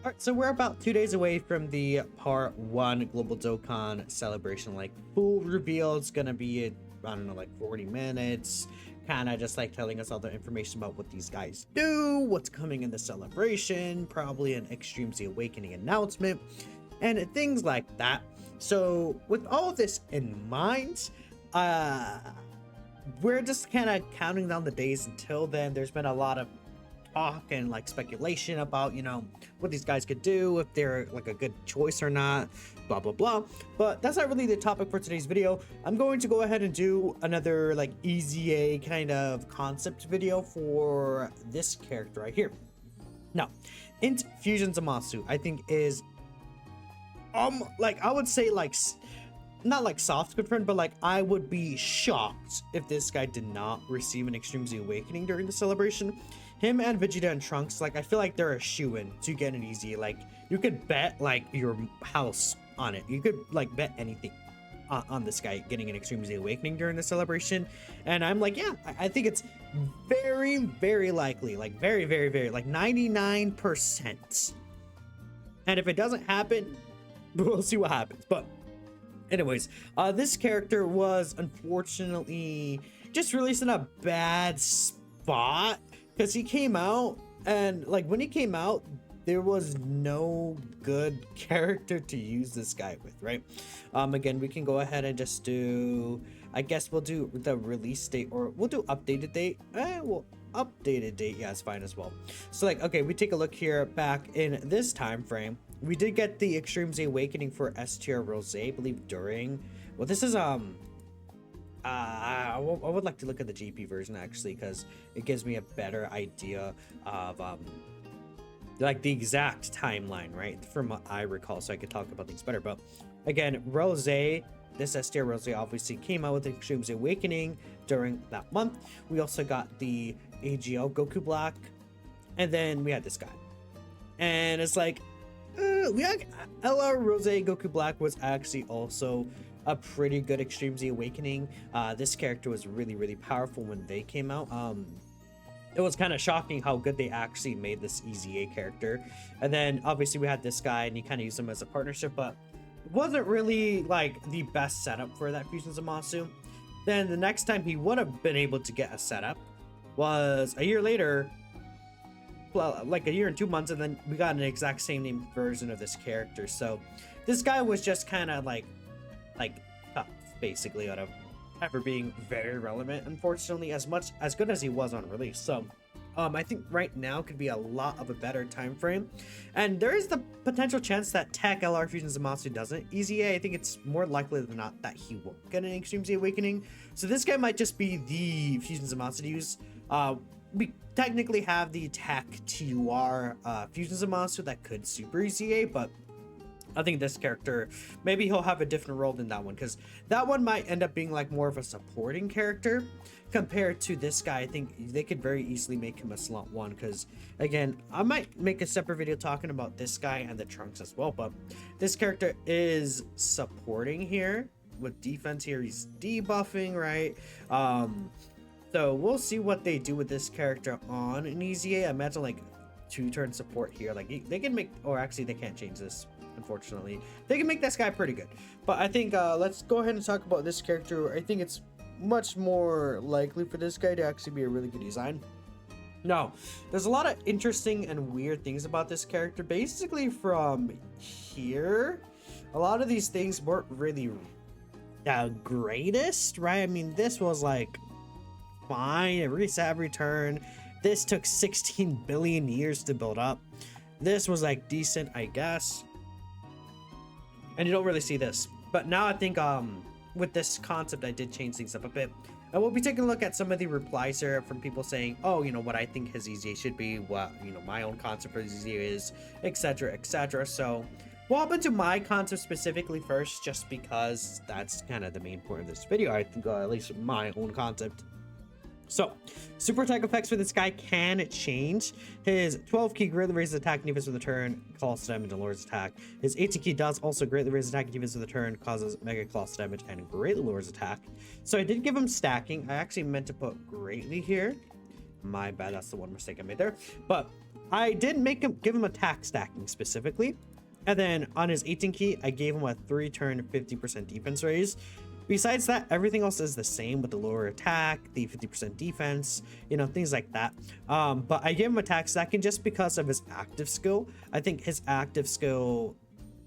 All right, so we're about 2 days away from the Part 1 Global Dokkan celebration. Like, full reveal. It's gonna be, I don't know, like 40 minutes. Kind of just like telling us all the information about what these guys do, what's coming in the celebration, probably an Extreme Z Awakening announcement, and things like that. So, with all of this in mind, we're just kind of counting down the days until then. There's been a lot of talk and like speculation about, you know, what these guys could do, if they're like a good choice or not, blah blah blah. But that's not really the topic for today's video. I'm going to go ahead and do another like EZA kind of concept video for this character right here. Now, Infusion Zamasu, I think is like, I would say like not like soft confirmed, but like I would be shocked if this guy did not receive an Extreme Z Awakening during the celebration. Him and Vegeta and Trunks, like, I feel like they're a shoo-in to get an easy. Like, you could bet like your house on it. You could like bet anything on this guy getting an Extreme Z Awakening during the celebration. And I'm like, yeah, I think it's very, very likely, like very, very, very, like 99%. And if it doesn't happen, we'll see what happens. But anyways, this character was unfortunately just released in a bad spot, because he came out, and like when he came out, there was no good character to use this guy with, right? Again, we can go ahead and just do, I guess we'll do the release date, or we'll do updated date. Well, updated date, yeah, it's fine as well. So like, okay, we take a look here back in this time frame. We did get the Extreme Z Awakening for S tier Rose, I believe during, well, this is I would like to look at the GP version actually, because it gives me a better idea of like the exact timeline, right, from what I recall, so I could talk about things better. But again, Rose, this S tier Rose obviously came out with the Extreme Z Awakening during that month. We also got the AGL Goku Black, and then we had this guy, and it's like we had LR Rose Goku Black was actually also a pretty good Extreme Z Awakening. This character was really, really powerful when they came out. It was kind of shocking how good they actually made this EZA character. And then obviously we had this guy, and you kind of used him as a partnership, but it wasn't really like the best setup for that Fusion Zamasu. Then the next time he would have been able to get a setup was a year later, well, like a year and 2 months, and then we got an exact same name version of this character. So this guy was just kind of like tough, basically, out of ever being very relevant, unfortunately, as good as he was on release. So I think right now could be a lot of a better time frame, and there is the potential chance that Tech LR Fusion Zamasu doesn't EZA. I think it's more likely than not that he won't get an Extreme Z Awakening, so this guy might just be the Fusion Zamasu to use. We technically have the Tech TUR Fusion Zamasu that could super EZA, but I think this character, maybe he'll have a different role than that one, because that one might end up being like more of a supporting character compared to this guy. I think they could very easily make him a slot one, because again, I might make a separate video talking about this guy and the Trunks as well, but this character is supporting here with defense here. He's debuffing, right? So we'll see what they do with this character on an EZA. I imagine like 2-turn support here. Like they can make, or actually they can't change this, unfortunately. They can make this guy pretty good. But I think let's go ahead and talk about this character. I think it's much more likely for this guy to actually be a really good design. Now, there's a lot of interesting and weird things about this character. Basically from here, a lot of these things weren't really the greatest, right? I mean, this was like fine. It reset every turn. This took 16 billion years to build up. This was like decent, I guess. And you don't really see this. But now I think with this concept, I did change things up a bit. And we'll be taking a look at some of the replies here from people saying, oh, you know, what I think his EZA should be, what, you know, my own concept for his EZA is, etc., etc. So we'll hop into my concept specifically first, just because that's kind of the main point of this video. I think at least my own concept. So, super attack effects for this guy can change. His 12 key greatly raises attack and defense for the turn, colossal damage and lowers attack. His 18 key does also greatly raise attack and defense for the turn, causes mega colossal damage and greatly lowers attack. So I did give him stacking. I actually meant to put greatly here. My bad, that's the one mistake I made there. But I did give him attack stacking specifically. And then on his 18 key, I gave him a 3-turn 50% defense raise. Besides that, everything else is the same with the lower attack, the 50% defense, you know, things like that. But I gave him attack stacking just because of his active skill. I think his active skill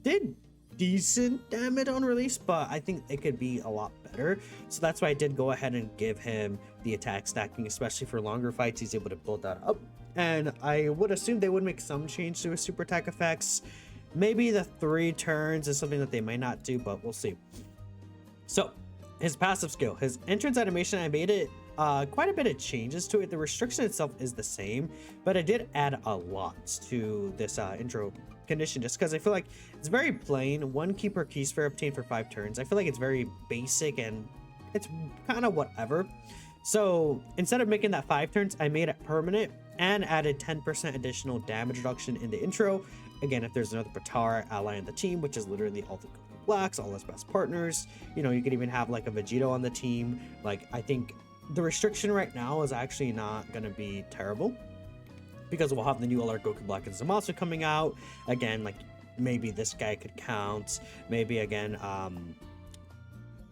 did decent damage on release, but I think it could be a lot better. So that's why I did go ahead and give him the attack stacking, especially for longer fights. He's able to build that up. And I would assume they would make some change to his super attack effects. Maybe the 3 turns is something that they might not do, but we'll see. So his passive skill, his entrance animation, I made it quite a bit of changes to it. The restriction itself is the same, but I did add a lot to this intro condition just because I feel like it's very plain. 1 key per key sphere obtained for 5 turns. I feel like it's very basic and it's kind of whatever. So instead of making that 5 turns, I made it permanent and added 10% additional damage reduction in the intro. Again, if there's another Patara ally in the team, which is literally all the Blacks, all his best partners, you know, you could even have like a Vegito on the team. Like, I think the restriction right now is actually not going to be terrible because we'll have the new LR Goku Black and Zamasu coming out. Again, like maybe this guy could count. Maybe again,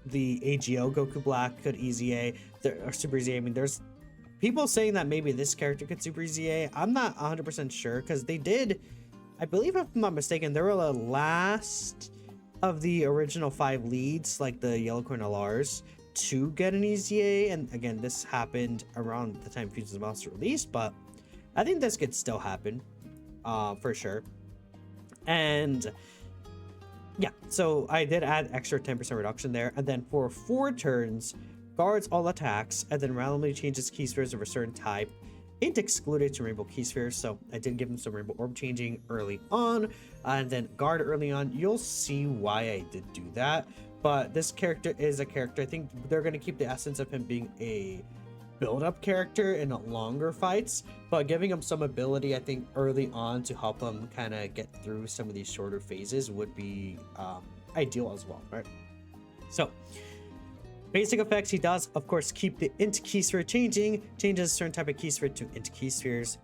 the AGO Goku Black could easy A or Super Easy A. I mean, there's people saying that maybe this character could Super Easy A. I'm not 100% sure because they did, I believe if I'm not mistaken, they were the last of the original 5 leads, like the Yellow Coin LRs, to get an easy A. And again, this happened around the time Infusion Zamasu released, but I think this could still happen for sure. And yeah, so I did add extra 10% reduction there. And then for 4 turns, guards all attacks and then randomly changes key spheres of a certain type. Ain't excluded to rainbow key spheres, so I did give him some rainbow orb changing early on and then guard early on. You'll see why I did do that, but this character is a character, I think they're going to keep the essence of him being a build-up character in longer fights, but giving him some ability, I think, early on to help him kind of get through some of these shorter phases would be ideal as well, right? So basic effects, he does of course keep the int key sphere changes a certain type of key sphere to int key spheres.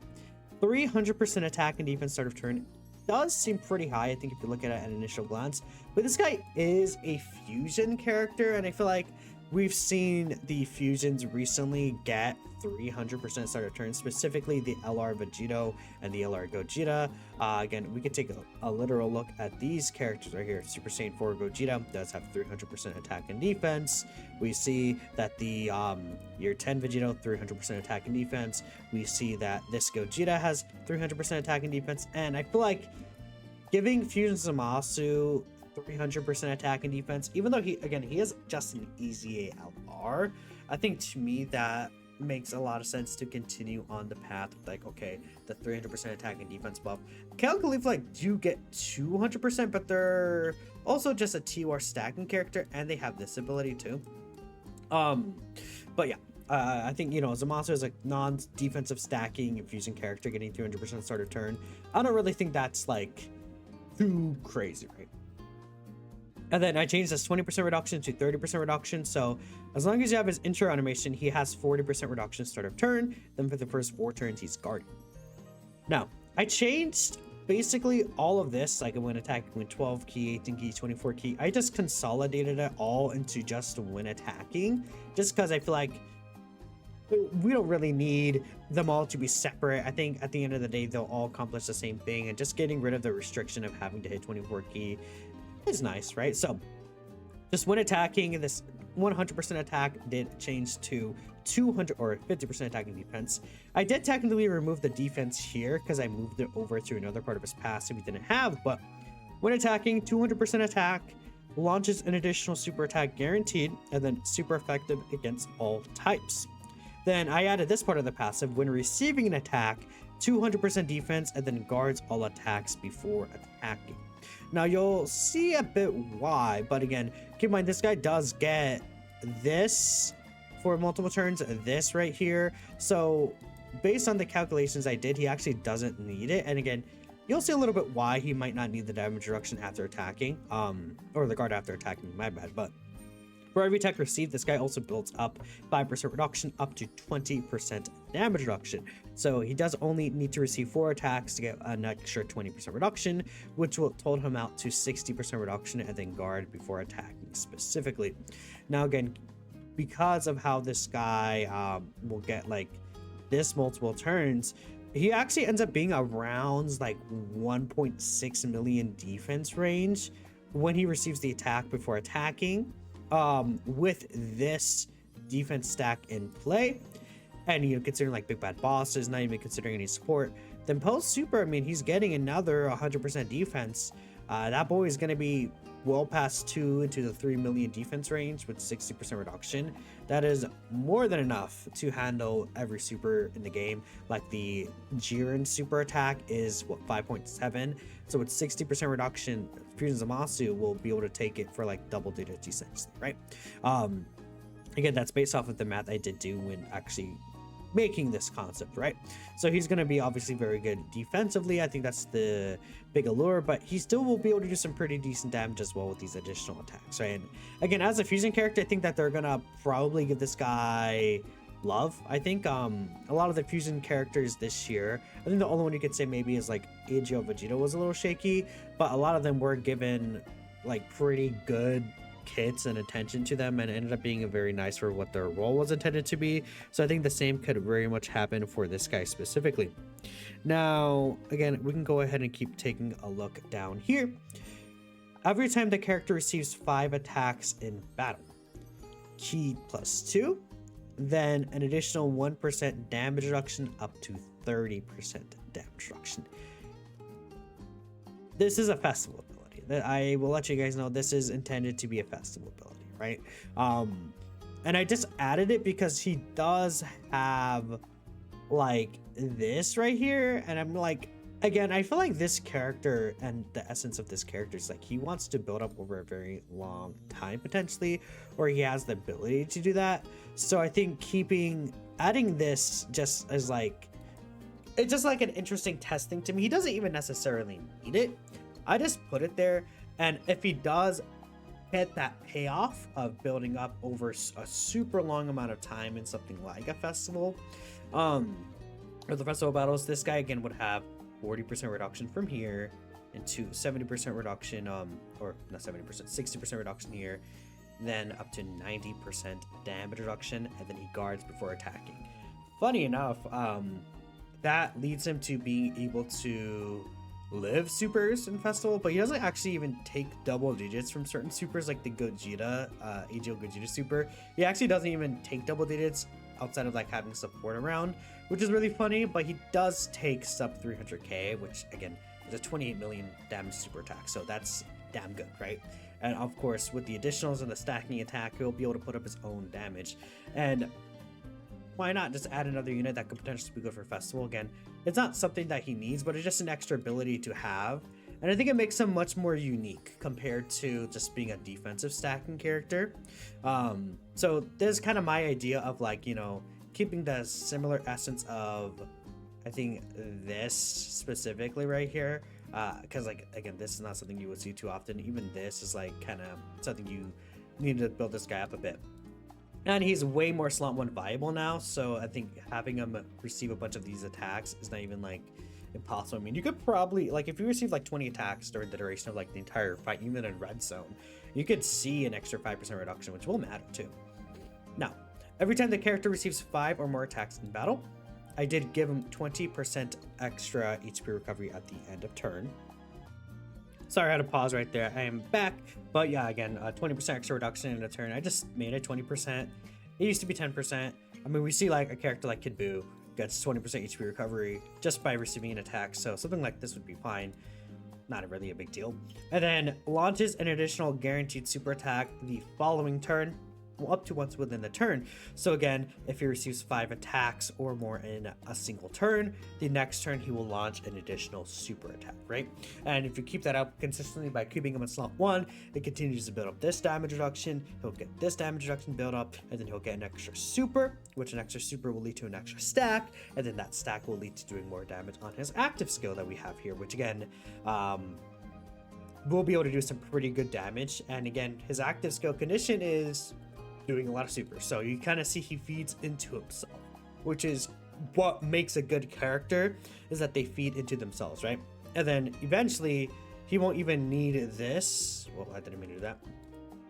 300% attack and defense start of turn does seem pretty high, I think, if you look at it at an initial glance, but this guy is a fusion character, and I feel like we've seen the fusions recently get 300% start of turn, specifically the LR Vegito and the LR Gogeta. Again, we could take a literal look at these characters right here. Super Saiyan 4 Gogeta does have 300% attack and defense. We see that the Year 10 Vegito, 300% attack and defense. We see that this Gogeta has 300% attack and defense. And I feel like giving Fusion Zamasu 300% attack and defense, even though he is just an easy ALR, I think to me that makes a lot of sense to continue on the path of like, okay, the 300% attack and defense buff. Calculative like do get 200%, but they're also just a TOR stacking character and they have this ability too. But yeah, I think, you know, Zamasu is a non-defensive stacking infusing character getting 300% start of turn. I don't really think that's like too crazy, right? And then I changed this 20% reduction to 30% reduction. So as long as you have his intro animation, he has 40% reduction start of turn. Then for the first 4 turns, he's guarding. Now, I changed basically all of this. Like when attacking with 12 key, 18 key, 24 key. I just consolidated it all into just when attacking. Just because I feel like we don't really need them all to be separate. I think at the end of the day, they'll all accomplish the same thing. And just getting rid of the restriction of having to hit 24 key is nice, right? So just when attacking, this 100% attack did change to 200 or 50% attacking defense. I did technically remove the defense here because I moved it over to another part of his passive he didn't have, but when attacking, 200% attack launches an additional super attack guaranteed and then super effective against all types. Then I added this part of the passive: when receiving an attack, 200% defense and then guards all attacks before attacking. Now you'll see a bit why, but again, keep in mind this guy does get this for multiple turns, this right here. So based on the calculations I did, he actually doesn't need it. And again, you'll see a little bit why he might not need the damage reduction after attacking, or the guard after attacking, my bad. But For every attack received, this guy also builds up 5% reduction up to 20% damage reduction. So he does only need to receive 4 attacks to get an extra 20% reduction, which will total him out to 60% reduction and then guard before attacking specifically. Now again, because of how this guy will get like this multiple turns, he actually ends up being around like 1.6 million defense range when he receives the attack before attacking. With this defense stack in play, and considering like big bad bosses, not even considering any support, then post super, I mean, he's getting another 100% defense. That boy is going to be well past 2 into the 3 million defense range with 60% reduction. That is more than enough to handle every super in the game. Like the Jiren super attack is what, 5.7, so with 60% reduction, Infusion Zamasu will be able to take it for like double digits essentially, right? Again, that's based off of the math I did do when actually making this concept, right? So he's going to be obviously very good defensively. I think that's the big allure, but he still will be able to do some pretty decent damage as well with these additional attacks, right? And again, as a fusion character, I think that they're going to probably give this guy love. I think a lot of the fusion characters this year, I think the only one you could say maybe is like Agio Vegeta was a little shaky, but a lot of them were given like pretty good kits and attention to them, and it ended up being very nice for what their role was intended to be. So I think the same could very much happen for this guy specifically. Now again, we can go ahead and keep taking a look down here. Every time the character receives 5 attacks in battle, ki +2, then an additional 1% damage reduction up to 30% damage reduction. This is a festival ability. I will let you guys know this is intended to be a festival ability, right? And I just added it because he does have like this right here, and I'm like, again, I feel like this character and the essence of this character is like he wants to build up over a very long time potentially, or he has the ability to do that. So I think adding this just as like, it's just like an interesting testing to me. He doesn't even necessarily need it. I just put it there, and if he does get that payoff of building up over a super long amount of time in something like a festival, or the festival battles, this guy again would have 40% reduction from here into 70% reduction, or not 70%, 60% reduction here, then up to 90% damage reduction, and then he guards before attacking. Funny enough, that leads him to being able to live supers in festival, but he doesn't actually even take double digits from certain supers like the Gogeta, Agio Gogeta super. He actually doesn't even take double digits outside of like having support around, which is really funny, but he does take sub 300k, which again is a 28 million damage super attack, so that's damn good, right? And of course, with the additionals and the stacking attack, he'll be able to put up his own damage. And why not just add another unit that could potentially be good for festival? Again, it's not something that he needs, but it's just an extra ability to have, and I think it makes him much more unique compared to just being a defensive stacking character. So there's kind of my idea of like, you know, keeping the similar essence of, I think, this specifically right here, because like again, this is not something you would see too often. Even this is like kind of something you need to build this guy up a bit. And he's way more slot 1 viable now, so I think having him receive a bunch of these attacks is not even like impossible. I mean, you could probably, like, if you receive like 20 attacks during the duration of like the entire fight, even in red zone, you could see an extra 5% reduction, which will matter too. Now, every time the character receives 5 or more attacks in battle, I did give him 20% extra HP recovery at the end of turn. Sorry, I had to pause right there. I am back. But yeah, again, 20% extra reduction in a turn. I just made it 20%. It used to be 10%. I mean, we see like a character like Kid Buu gets 20% HP recovery just by receiving an attack. So something like this would be fine. Not really a big deal. And then launches an additional guaranteed super attack the following turn, up to once within the turn. So again, if he receives 5 attacks or more in a single turn, the next turn he will launch an additional super attack, right? And if you keep that up consistently by keeping him in slot 1, it continues to build up this damage reduction, he'll get this damage reduction build up, and then he'll get an extra super, which an extra super will lead to an extra stack, and then that stack will lead to doing more damage on his active skill that we have here, which again, will be able to do some pretty good damage. And again, his active skill condition is doing a lot of supers. So you kind of see he feeds into himself, which is what makes a good character, is that they feed into themselves, right? And then eventually he won't even need this. Well, I didn't mean to do that.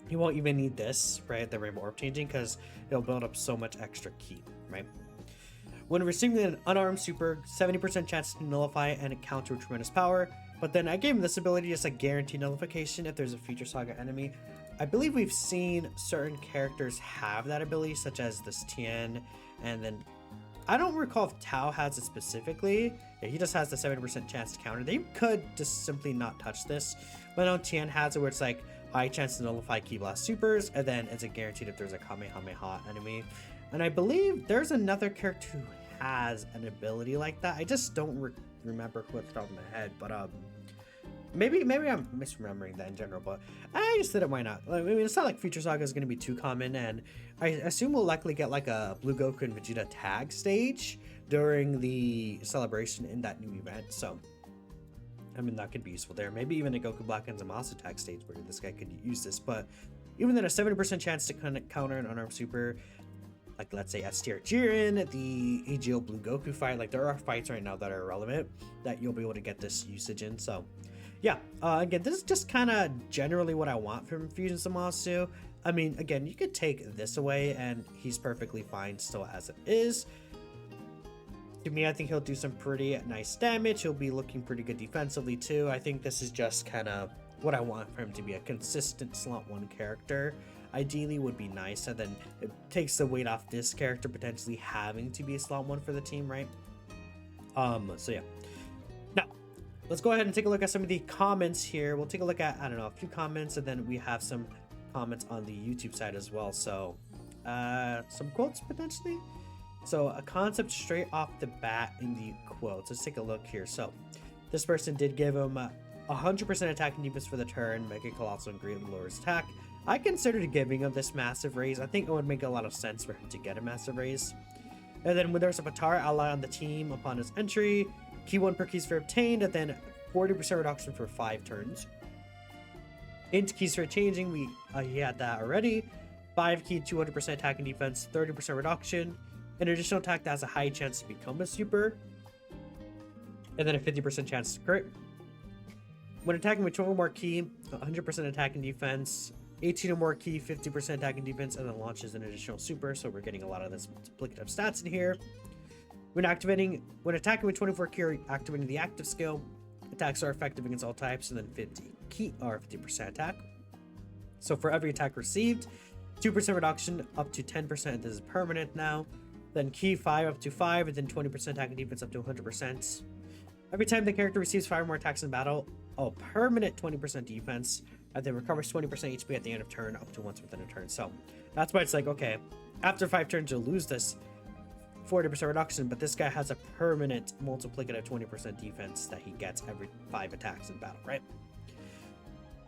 He won't even need this, right? The Rainbow Orb changing, because it'll build up so much extra ki, right? When receiving an unarmed super, 70% chance to nullify and counter with tremendous power. But then I gave him this ability as a guaranteed nullification if there's a future saga enemy. I believe we've seen certain characters have that ability, such as this Tien, and then I don't recall if Tao has it specifically. Yeah, he just has the 70% chance to counter. They could just simply not touch this. But no, Tien has it where it's like high chance to nullify Ki Blast supers, and then it's a guaranteed if there's a Kamehameha enemy. And I believe there's another character who has an ability like that. I just don't remember who at the top of my head, but maybe I'm misremembering that in general, but I just did it, why not? I mean, it's not like Future Saga is going to be too common, and I assume we'll likely get like a Blue Goku and Vegeta tag stage during the celebration in that new event, so I mean, that could be useful there. Maybe even a Goku Black and Zamasu tag stage where this guy could use this, but even then a 70% chance to counter an unarmed super, like let's say S tier Jiren, the AGO Blue Goku fight, like there are fights right now that are relevant that you'll be able to get this usage in, so yeah, again, this is just kind of generally what I want from Infusion Zamasu. I mean, again, you could take this away and he's perfectly fine still as it is. To me, I think he'll do some pretty nice damage. He'll be looking pretty good defensively too. I think this is just kind of what I want for him to be, a consistent slot 1 character. Ideally would be nice, and then it takes the weight off this character potentially having to be a slot 1 for the team, right? So yeah. Now, let's go ahead and take a look at some of the comments here. We'll take a look at, I don't know, a few comments, and then we have some comments on the YouTube side as well. So, some quotes potentially. So, a concept straight off the bat in the quotes. Let's take a look here. So, this person did give him 100% attack and defense for the turn, Mega Colossal and greatly lowers attack. I considered giving him this massive raise. I think it would make a lot of sense for him to get a massive raise. And then when there's a Patara ally on the team upon his entry, Ki 1 per Ki sphere obtained, and then 40% reduction for 5 turns. Into Ki sphere changing, he had that already. 5 Ki, 200% attack and defense, 30% reduction. An additional attack that has a high chance to become a super. And then a 50% chance to crit. When attacking with 12 or more Ki, 100% attack and defense, 18 or more Ki, 50% attack and defense, and then launches an additional super. So we're getting a lot of this multiplicative stats in here. When attacking with 24 Ki or activating the active skill, attacks are effective against all types, and then 50 Ki are 50% attack. So for every attack received, 2% reduction up to 10%. This is permanent now. Then Ki 5 up to 5, and then 20% attack and defense up to 100%. Every time the character receives 5 or more attacks in battle, permanent 20% defense, and then recovers 20% HP at the end of turn up to once within a turn. So that's why it's like, okay, after 5 turns you'll lose this 40% reduction, but this guy has a permanent multiplicative 20% defense that he gets every 5 attacks in battle, right?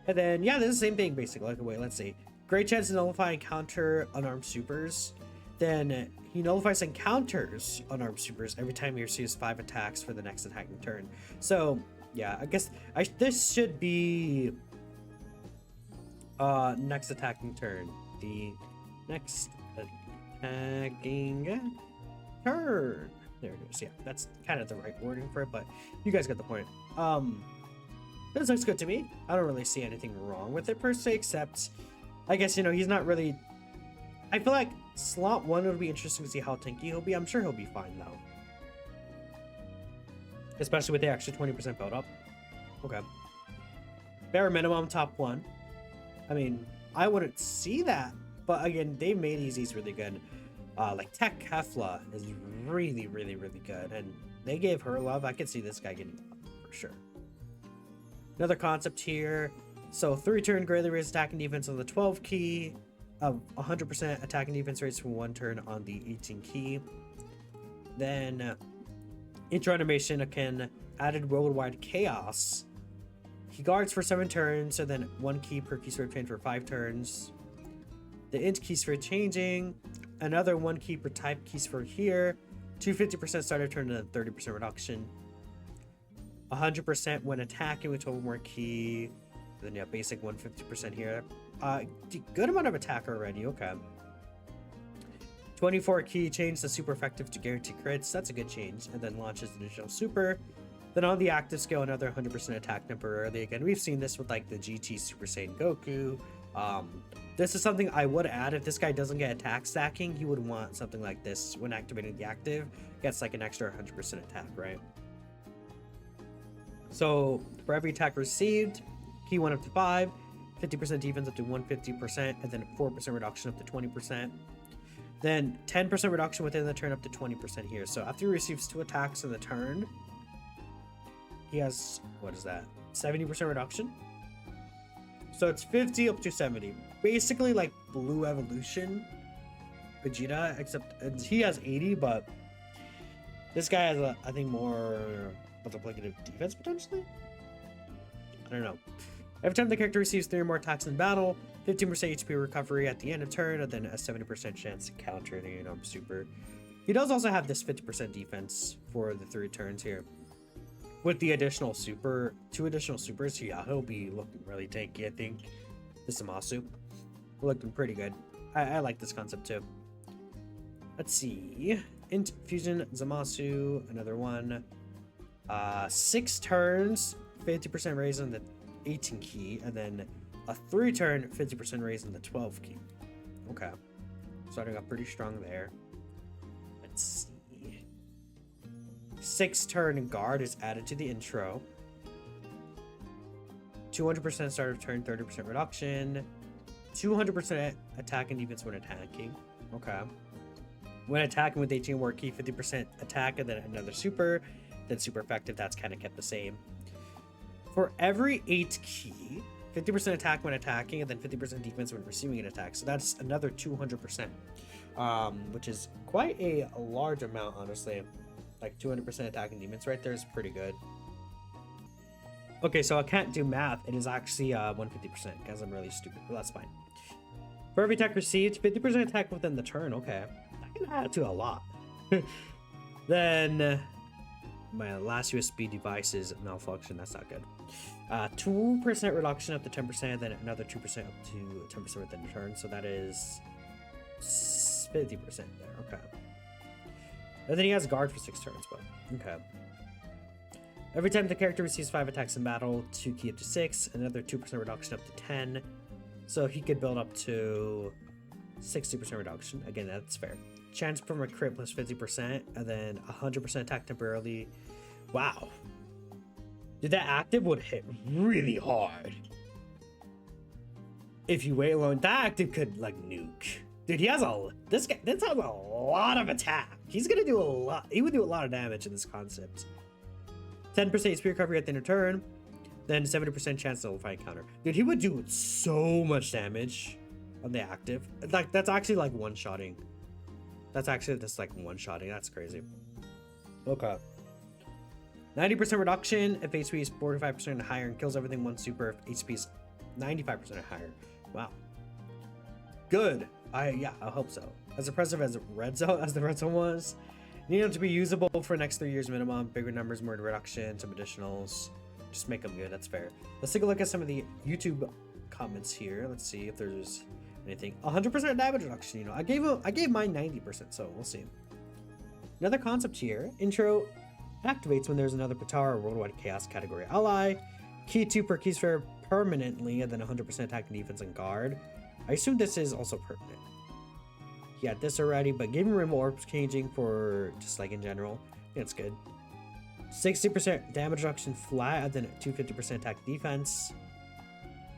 And then, yeah, this is the same thing basically. Like, wait, let's see. Great chance to nullify and counter unarmed supers. Then he nullifies and counters unarmed supers every time he receives 5 attacks for the next attacking turn. So, yeah, I guess this should be next attacking turn. The next attacking turn. There it is. Yeah, that's kind of the right wording for it, but you guys get the point. This looks good to me. I don't really see anything wrong with it per se, except I guess, you know, he's not really... I feel like slot 1 would be interesting to see how tanky he'll be. I'm sure he'll be fine though. Especially with the extra 20% build up. Okay. Bare minimum top 1. I mean, I wouldn't see that, but again, they made Easy's really good. Like Tech Kefla is really, really, really good, and they gave her love. I could see this guy getting love for sure. Another concept here. So 3-turn greatly raised attack and defense on the 12 Ki, of 100% attack and defense rates for 1 turn on the 18 Ki. Then intro animation can added worldwide chaos. He guards for 7 turns, so then 1 Ki per Ki sphere obtained for 5 turns. The int Ki sphere changing, another 1 Ki per type Ki sphere here, 250% starter turn and then 30% reduction. 100% when attacking with 12 more Ki. Then yeah, basic 150% here. Good amount of attack already. Okay. 24 key, change the super effective to guarantee crits. That's a good change. And then launches an additional super. Then on the active skill, another 100% attack temporarily. Again, we've seen this with like the GT Super Saiyan Goku. This is something I would add. If this guy doesn't get attack stacking, he would want something like this. When activating the active, gets like an extra 100% attack, right? So for every attack received, key 1 up to 5, 50% defense up to 150%, and then 4% reduction up to 20%. Then 10% reduction within the turn up to 20% here. So after he receives 2 attacks in the turn, he has, what is that? 70% reduction? So it's 50 up to 70. Basically like Blue Evolution Vegeta, except he has 80, but this guy has, I think, more multiplicative defense potentially? I don't know. Every time the character receives 3 or more attacks in battle, 15% HP recovery at the end of turn, and then a 70% chance to counter the super. He does also have this 50% defense for the 3 turns here. With the additional super, 2 additional supers, yeah, he'll be looking really tanky, I think. The Zamasu. Looking pretty good. I like this concept too. Let's see. Infusion Zamasu, another one. 6 turns, 50% raise on the 18 key, and then a 3 turn, 50% raise on the 12 key. Okay. Starting off pretty strong there. Let's see. 6 turn guard is added to the intro. 200% start of turn, 30% reduction. 200% attack and defense when attacking. Okay. When attacking with 18 war key, 50% attack and then another super. Then super effective, that's kind of kept the same. For every 8 key, 50% attack when attacking and then 50% defense when receiving an attack. So that's another 200%, which is quite a large amount, honestly. Like 200% attack and defense right there is pretty good. Okay, so I can't do math. It is actually 150% because I'm really stupid, but that's fine. For every attack received, 50% attack within the turn. Okay, that can add to a lot. Then my last USB device is malfunction. That's not good. 2% reduction up to 10%, then another 2% up to 10% within the turn. So that is 50% there. Okay. And then he has guard for 6 turns, but okay. Every time the character receives 5 attacks in battle, 2 key up to 6, another 2% reduction up to 10. So he could build up to 60% reduction. Again, that's fair. Chance from a crit plus 50%, and then 100% attack temporarily. Wow. Dude, that active would hit really hard. If you wait long, that active could like nuke. Dude, he has this has a lot of attack. He's gonna do a lot. He would do a lot of damage in this concept. 10% HP recovery at the end of turn, then 70% chance to nullify counter. Dude, he would do so much damage on the active. Like that's actually like one-shotting. That's actually just like one-shotting. That's crazy. Okay. 90% reduction if HP is 45% and higher and kills everything one super if HP is 95% and higher. Wow. Good. I hope so. As impressive as the red zone was, you need them to be usable for the next 3 years minimum. Bigger numbers, more reduction, some additionals. Just make them good. That's fair. Let's take a look at some of the YouTube comments here. Let's see if there's anything. 100% damage reduction. You know, I gave mine 90%, so we'll see. Another concept here. Intro activates when there's another Patara or Worldwide Chaos category ally. Key 2 per key sphere permanently, and then 100% attack and defense and guard. I assume this is also permanent. He had this already, but giving rim orbs changing for just like in general. Yeah, it's good. 60% damage reduction flat, and then 250% attack defense.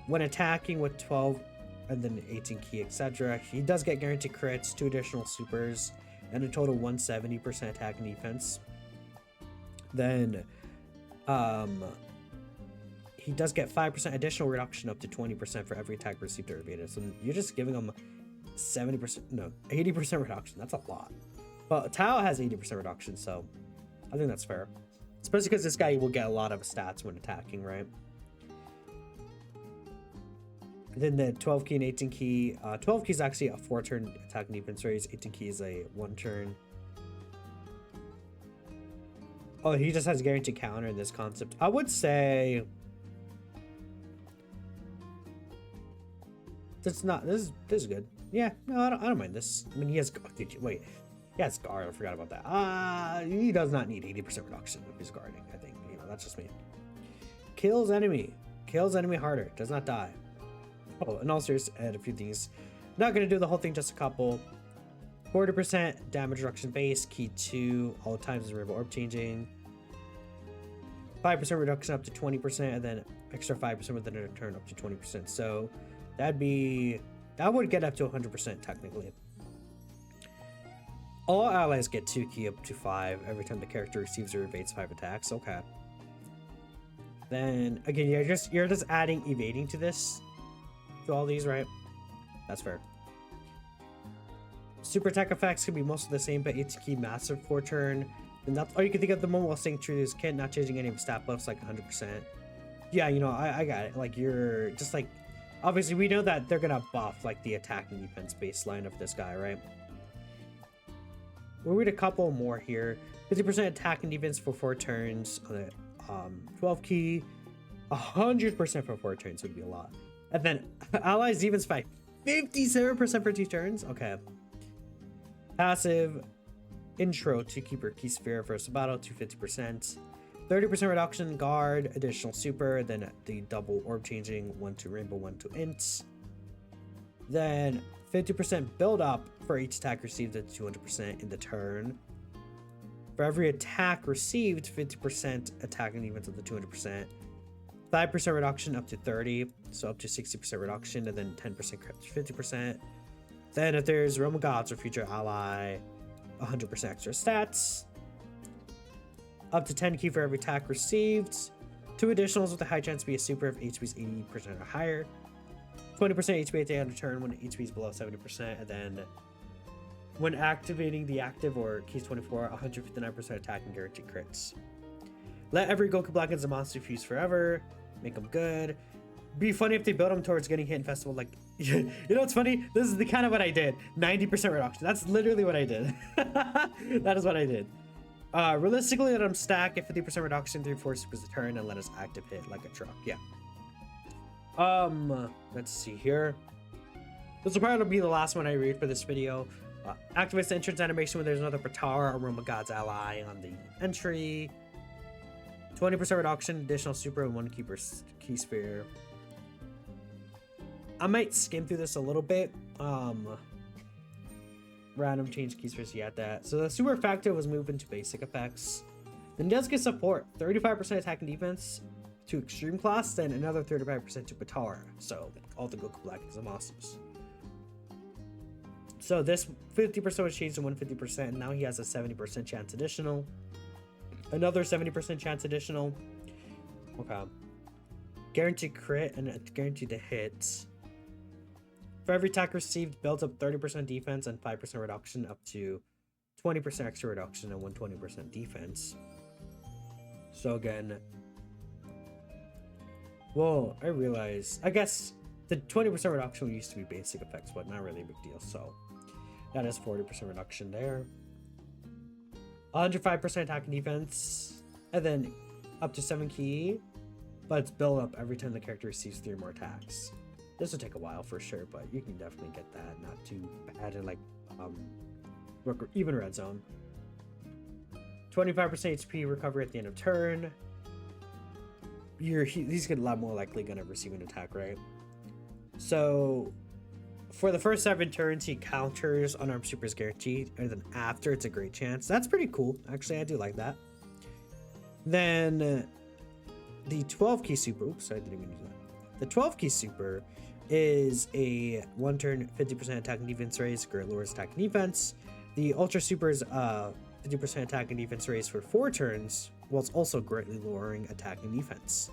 When attacking with 12 and then 18 key, etc. He does get guaranteed crits, 2 additional supers, and a total 170% attack and defense. Then he does get 5% additional reduction up to 20% for every attack received or evaded. So you're just giving him 80% reduction. That's a lot. But Tao has 80% reduction, so I think that's fair. Especially because this guy will get a lot of stats when attacking, right? And then the 12 key and 18 key. 12 key is actually a 4-turn attack and defense raise. 18 key is a 1-turn. Oh, he just has guaranteed counter in this concept. I would say this is good. Yeah, no, I don't mind this. I mean, he has, wait, he has guard, I forgot about that. He does not need 80% reduction if he's guarding, I think, you know, that's just me. Kills enemy harder, does not die. Oh, and also just add a few things. Not gonna do the whole thing, just a couple. 40% damage reduction base, key 2, all times is rainbow orb changing. 5% reduction up to 20%, and then extra 5% within a turn up to 20%. So that would get up to 100% technically. All allies get 2 key up to 5 every time the character receives or evades 5 attacks. Okay. Then again, you're just adding evading to this, to all these, right? That's fair. Super attack effects can be mostly the same, but it's key massive for turn. And that's all you can think of the moment while staying true to his kit, not changing any of his stat buffs, like 100%. Yeah, you know, I got it. Like, you're just like, obviously we know that they're gonna buff like the attack and defense baseline of this guy, right? We'll read a couple more here. 50% attack and defense for 4 turns on a 12 key. 100% for 4 turns would be a lot. And then allies defense fight 57% for 2 turns. Okay. Passive intro to keep your key sphere first battle to 50%. 30% reduction guard, additional super, then the double orb changing, 1 to rainbow, 1 to int. Then 50% build up for each attack received at 200% in the turn. For every attack received, 50% attack and defense of the 200%. 5% reduction up to 30, so up to 60% reduction, and then 10% crit to 50%. Then if there's Realm of Gods or future ally, 100% extra stats. Up to 10 key for every attack received. 2 additionals with a high chance to be a super if HP is 80% or higher. 20% HP at the end of turn when HP is below 70%. And then when activating the active or keys 24, 159% attack and guaranteed crits. Let every Goku Black and Zamasu fuse forever. Make them good. Be funny if they build them towards getting hit in festival. Like, you know what's funny? This is the kind of what I did. 90% reduction. That's literally what I did. That is what I did. Realistically, let them stack at 50% reduction, 3/4 supers a turn, and let us active hit like a truck. Yeah. Let's see here. This will probably be the last one I read for this video. Activates the entrance animation when there's another Patara or Realm of Gods ally on the entry. 20% reduction, additional super, and 1 key sphere. I might skim through this a little bit. Random change key spheres, yeah, that. So the super factor was moved into basic effects. Then does get support, 35% attack and defense to extreme class, then another 35% to Patara. So all the Goku Black and Zamasus. So this 50% was changed to 150%, and now he has a 70% chance additional. Another 70% chance additional. Okay. Guaranteed crit and guaranteed to hit. For every attack received, builds up 30% defense and 5% reduction up to 20% extra reduction and 120% defense. So again, whoa, I realize, I guess the 20% reduction used to be basic effects, but not really a big deal. So that is 40% reduction there. 105% attack and defense, and then up to 7 key, but it's built up every time the character receives 3 more attacks. This will take a while for sure, but you can definitely get that. Not too bad in like even red zone. 25% HP recovery at the end of turn. He's a lot more likely gonna receive an attack, right? So for the first 7 turns, he counters unarmed supers guaranteed, and then after it's a great chance. That's pretty cool. Actually, I do like that. Then the 12 key super. Oops, I didn't even use that. The 12 key super is a 1 turn 50% attack and defense raise, great lowers attack and defense. The ultra super is 50% attack and defense raise for 4 turns, while it's also greatly lowering attack and defense.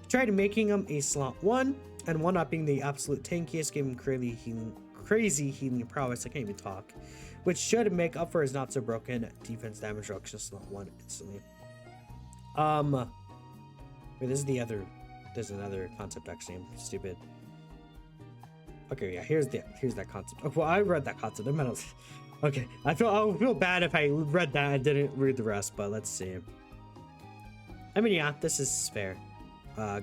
Tried making him a slot 1 and 1-upping the absolute tankiest, giving crazy healing prowess. I can't even talk, which should make up for his not so broken defense damage reduction slot 1 instantly. Wait, this is the other. There's another concept actually. I'm stupid. Okay, yeah. Here's that concept. Oh, well, I read that concept. Okay, I feel bad if I read that and didn't read the rest, but let's see. I mean, yeah, this is fair.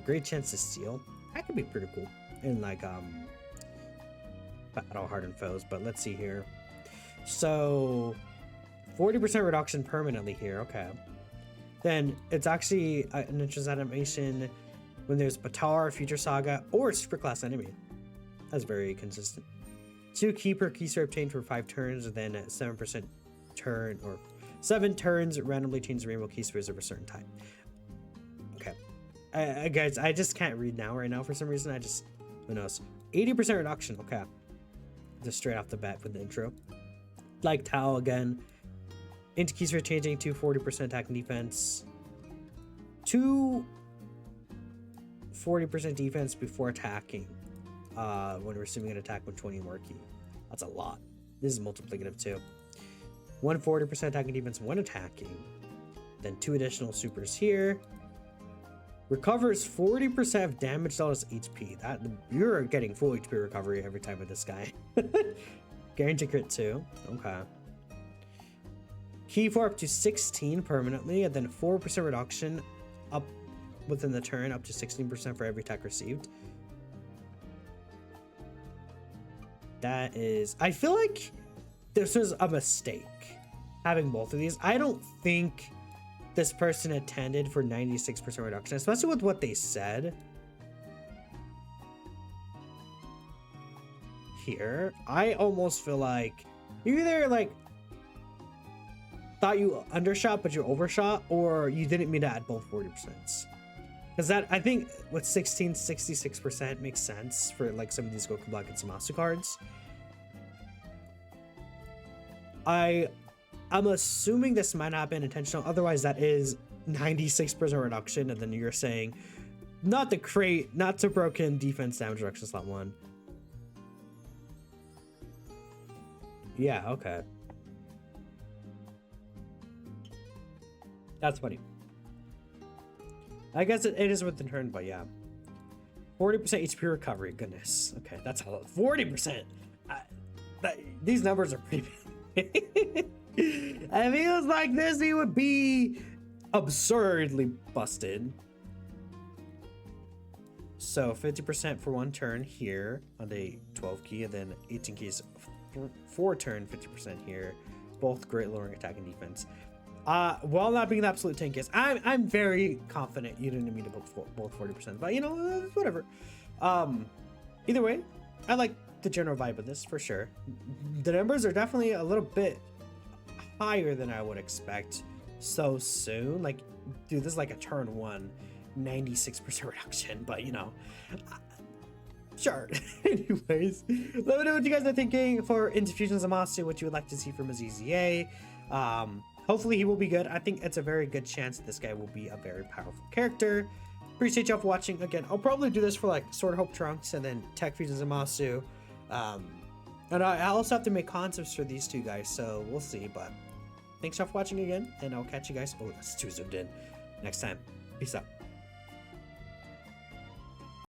Great chance to steal. That could be pretty cool. And like battle hardened foes, but let's see here. So 40% reduction permanently here. Okay. Then it's actually an interest animation when there's Batar, Future Saga, or Superclass enemy. That's very consistent. 2 key per key sphere obtained for 5 turns, then 7% turn or 7 turns randomly change the rainbow key spheres of a certain type. Okay. Guys, I just can't read right now for some reason. Who knows? 80% reduction. Okay. Just straight off the bat with the intro. Like Tao again. Into key sphere changing to 40% attack and defense. 40% defense before attacking. When receiving an attack with 20 more key. That's a lot. This is multiplicative too. 140% attacking defense when attacking. Then 2 additional supers here. Recovers 40% of damage dealt as HP. That you're getting full HP recovery every time with this guy. Guaranteed crit too. Okay. Key for up to 16 permanently, and then 4% reduction up within the turn, up to 16% for every attack received. That is, I feel like this was a mistake having both of these. I don't think this person attended for 96% reduction, especially with what they said here. I almost feel like you either like thought you undershot but you overshot, or you didn't mean to add both 40%. Because that, I think with 66% makes sense for like some of these Goku Black and Zamasu cards. I'm assuming this might not have been intentional. Otherwise, that is 96% reduction. And then you're saying not to broken defense damage reduction slot 1. Yeah, okay. That's funny. I guess it is with the turn, but yeah. 40% HP recovery. Goodness. Okay, that's a lot. 40%. These numbers are pretty big. If he was like this, he would be absurdly busted. So 50% for 1 turn here on the 12 key, and then 18 keys for turn, 50% here. Both great lowering attack and defense. While not being the absolute tank is, I'm very confident you didn't mean to both 40%, but you know, whatever. Either way, I like the general vibe of this for sure. The numbers are definitely a little bit higher than I would expect so soon. Like, dude, this is like a turn 1 96% reduction, but you know, sure. Anyways, let me know what you guys are thinking for Infusion Zamasu, what you would like to see from a ZZA. Hopefully he will be good. I think it's a very good chance that this guy will be a very powerful character. Appreciate y'all for watching. Again, I'll probably do this for like Sword of Hope Trunks and then Tech Fusion Zamasu. And I also have to make concepts for these 2 guys, so we'll see. But thanks y'all for watching again, and I'll catch you guys. Oh, that's too zoomed in. Next time. Peace out.